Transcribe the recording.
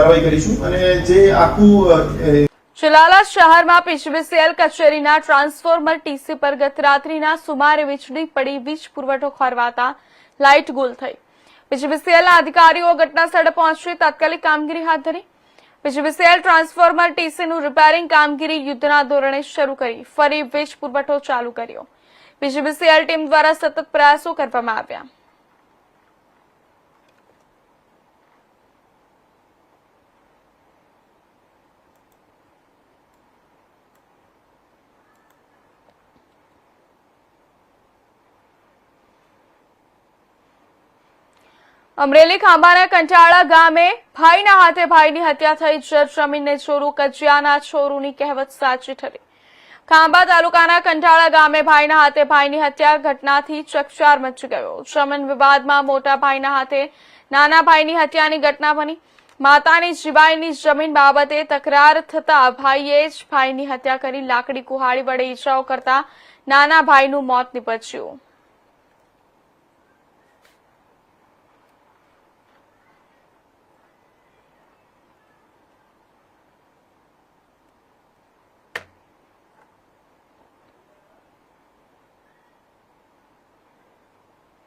કાર્યવાહી કરીશું અને જે આખું ચલાલા શહેરમાં પીજીવીસીએલ કચેરીના ટ્રાન્સફોર્મર ટીસી પર ગત રાત્રિના સુમારે વીજળી પડી વીજ પુરવઠો ખોરવાતા લાઇટ ગુલ થઈ। પીજીવીસીએલના અધિકારીઓ ઘટના સ્થળે પહોંચી તાત્કાલિક કામગીરી હાથ ધરી। પીજીવીસીએલ ટ્રાન્સફોર્મર ટીસીનું રિપેરિંગ કામગીરી યુદ્ધના ધોરણે શરૂ કરી ફરી વીજ પુરવઠો ચાલુ કર્યો। પીજીવીસીએલ ટીમ દ્વારા સતત પ્રયાસો કરવામાં આવ્યા। અમરેલી ખાંભાના કંટાળા ગામે ભાઈના હાથે ભાઈની હત્યા થઈ। જમીનને ચોરું કજિયાના ચોરુની કહેવત સાચી ઠરી। ખાંભા તાલુકાના કંટાળા ગામે ભાઈના હાથે ભાઈની હત્યા ઘટનાથી ચકચાર મચી ગયો। જમીન વિવાદમાં મોટા ભાઈના હાથે નાના ભાઈની હત્યાની ઘટના બની। માતાની જીવાઈની જમીન બાબતે તકરાર થતા ભાઈએ જ ભાઈની હત્યા કરી લાકડી કુહાડી વડે ઈજાઓ કરતા નાના ભાઈનું મોત નીપજ્યું।